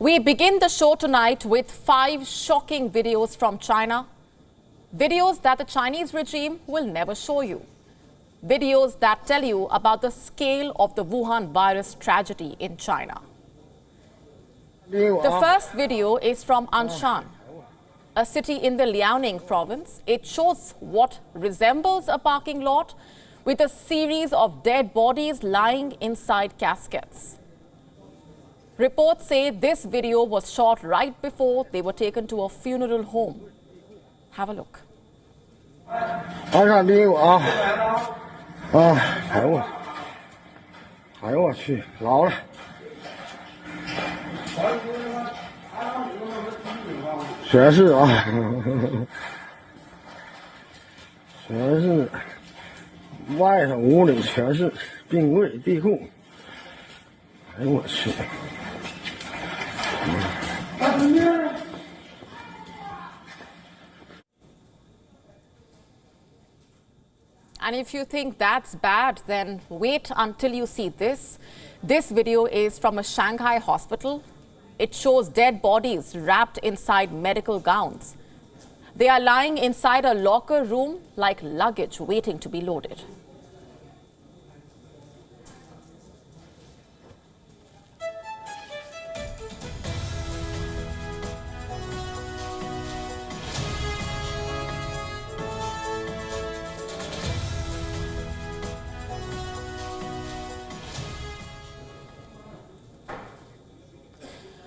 We begin the show tonight with 5 shocking videos from China. Videos that the Chinese regime will never show you. Videos that tell you about the scale of the Wuhan virus tragedy in China. The first video is from Anshan, a city in the Liaoning province. It shows what resembles a parking lot with a series of dead bodies lying inside caskets. Reports say this video was shot right before they were taken to a funeral home. Have a look. 马上离我啊！哎呦我去，老了，全是啊，全是外头屋里全是冰柜、地库，哎呦我去！ And if you think that's bad, then wait until you see this. This video is from a Shanghai hospital. It shows dead bodies wrapped inside medical gowns. They are lying inside a locker room like luggage waiting to be loaded.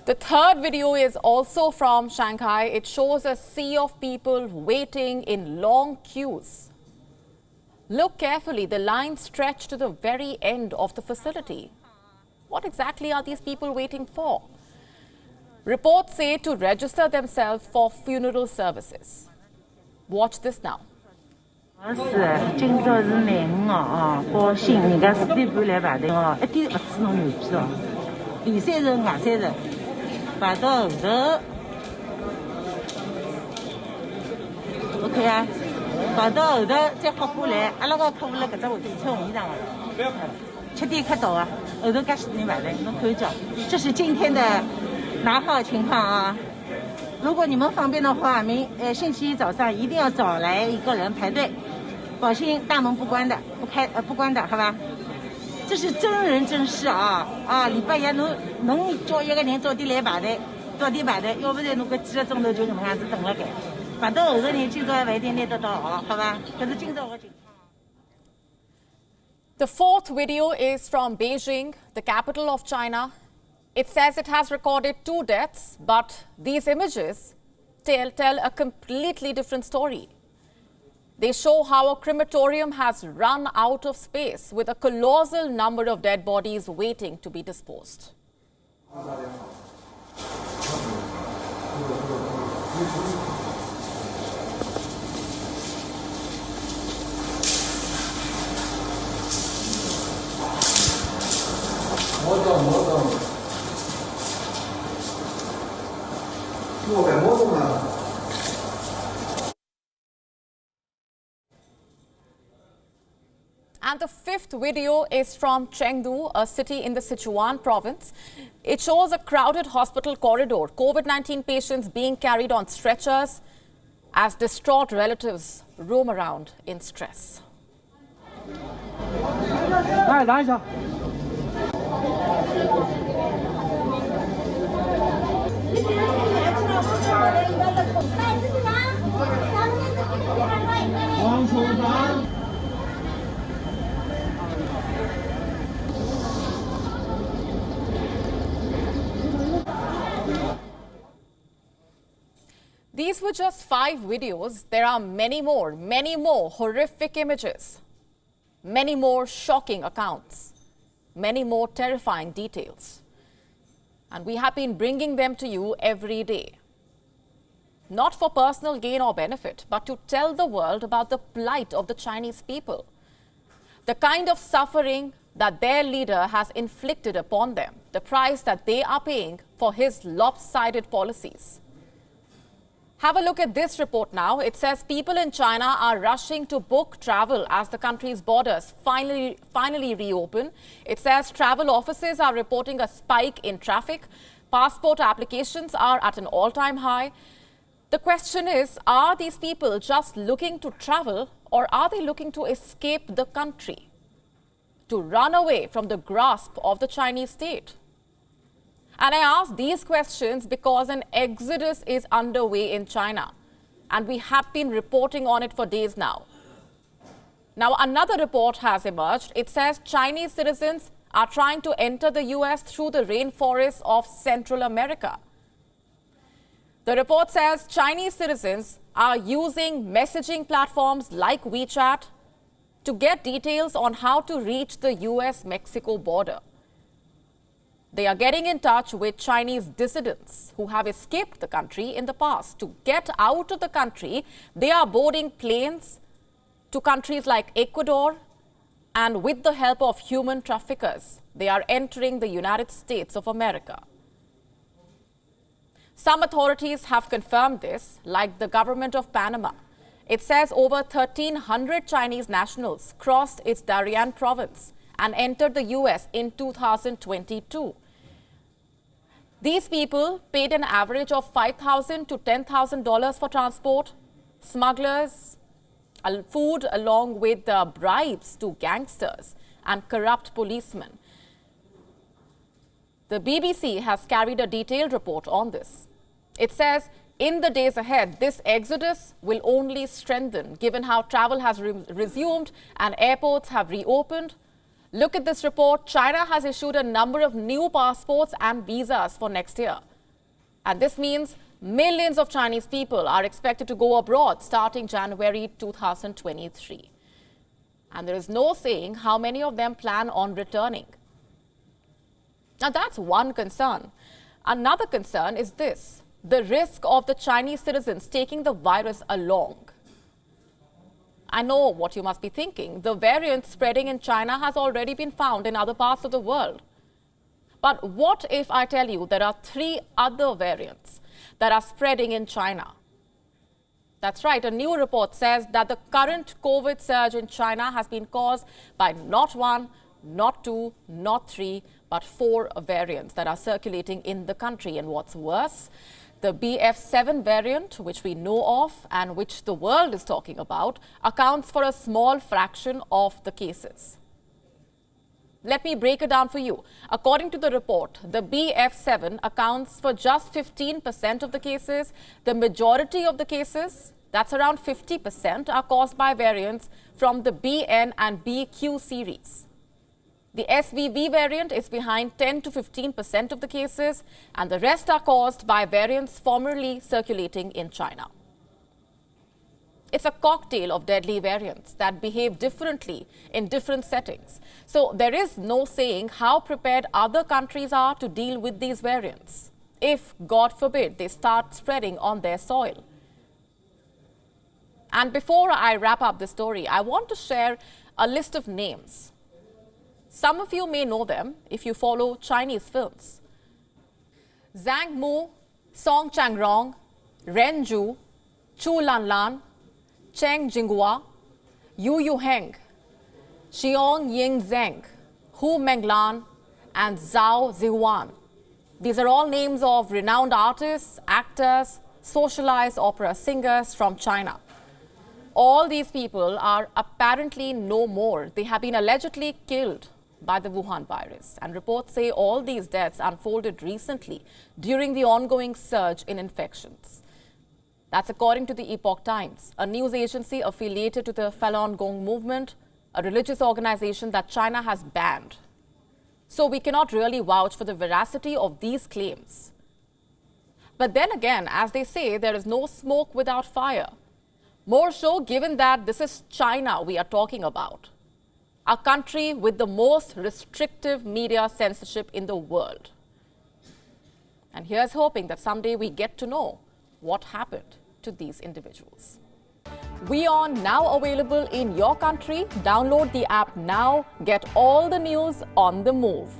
The third video is also from Shanghai. It shows a sea of people waiting in long queues. Look carefully, the lines stretch to the very end of the facility. What exactly are these people waiting for? Reports say to register themselves for funeral services. Watch this now. 是，今朝是5号啊，高兴人家4点半来排队哦，一点勿吹侬牛皮哦，里3层外3层。 排到后头 ，OK 啊，排到后头再好过来。阿拉个客户辣搿只位置穿红衣裳个，不要排了。7点开到啊，后头介许多人排队，侬看一叫。这是今天的拿号情况啊。如果你们方便的话，星期一早上一定要早来一个人排队，保信大门不关的，不关的，好吧？ 这是真人真事啊！礼拜一侬叫一个人早点来排队，早点排队，要不然侬搿几个钟头就搿能样子等了该，排到后头人今朝还勿一定拿得到号，好吧？搿是今朝个情况。The fourth video is from Beijing, the capital of China. It says it has recorded 2 deaths, but these images tell a completely different story. They show how a crematorium has run out of space with a colossal number of dead bodies waiting to be disposed. And the fifth video is from Chengdu, a city in the Sichuan province. It shows a crowded hospital corridor, COVID-19 patients being carried on stretchers as distraught relatives roam around in stress. These were just 5 videos. There are many more horrific images, many more shocking accounts, many more terrifying details. And we have been bringing them to you every day. Not for personal gain or benefit, but to tell the world about the plight of the Chinese people, the kind of suffering that their leader has inflicted upon them, the price that they are paying for his lopsided policies. Have a look at this report now. It says people in China are rushing to book travel as the country's borders finally reopen. It says travel offices are reporting a spike in traffic. Passport applications are at an all-time high. The question is, are these people just looking to travel, or are they looking to escape the country, to run away from the grasp of the Chinese state? And I ask these questions because an exodus is underway in China, and we have been reporting on it for days now. Now, another report has emerged. It says Chinese citizens are trying to enter the US through the rainforests of Central America. The report says Chinese citizens are using messaging platforms like WeChat to get details on how to reach the US-Mexico border. They are getting in touch with Chinese dissidents who have escaped the country in the past. To get out of the country, they are boarding planes to countries like Ecuador, and with the help of human traffickers, they are entering the United States of America. Some authorities have confirmed this, like the government of Panama. It says over 1,300 Chinese nationals crossed its Darien province and entered the US in 2022. These people paid an average of $5,000 to $10,000 for transport, smugglers, food, along with bribes to gangsters and corrupt policemen. The BBC has carried a detailed report on this. It says, in the days ahead, this exodus will only strengthen given how travel has resumed and airports have reopened. Look at this report. China has issued a number of new passports and visas for next year. And this means millions of Chinese people are expected to go abroad starting January 2023. And there is no saying how many of them plan on returning. Now, that's one concern. Another concern is this: the risk of the Chinese citizens taking the virus along. I know what you must be thinking. The variant spreading in China has already been found in other parts of the world. But what if I tell you there are 3 other variants that are spreading in China? That's right, a new report says that the current COVID surge in China has been caused by not 1, not 2, not 3, but 4 variants that are circulating in the country. And what's worse, the BF7 variant, which we know of and which the world is talking about, accounts for a small fraction of the cases. Let me break it down for you. According to the report, the BF7 accounts for just 15% of the cases. The majority of the cases, that's around 50%, are caused by variants from the BN and BQ series. The SVV variant is behind 10 to 15% of the cases, and the rest are caused by variants formerly circulating in China. It's a cocktail of deadly variants that behave differently in different settings. So there is no saying how prepared other countries are to deal with these variants, if, God forbid, they start spreading on their soil. And before I wrap up the story, I want to share a list of names. Some of you may know them if you follow Chinese films. Zhang Mu, Song Changrong, Ren Zhu, Chu Lanlan, Cheng Jinghua, Yu Yuheng, Xiong Ying Zheng, Hu Menglan, and Zhao Zihuan. These are all names of renowned artists, actors, socialized opera singers from China. All these people are apparently no more. They have been allegedly killed by the Wuhan virus, and reports say all these deaths unfolded recently during the ongoing surge in infections. That's according to the Epoch Times, a news agency affiliated to the Falun Gong movement, a religious organization that China has banned. So we cannot really vouch for the veracity of these claims. But then again, as they say, there is no smoke without fire. More so given that this is China we are talking about, a country with the most restrictive media censorship in the world. And here's hoping that someday we get to know what happened to these individuals. WION now available in your country. Download the app now. Get all the news on the move.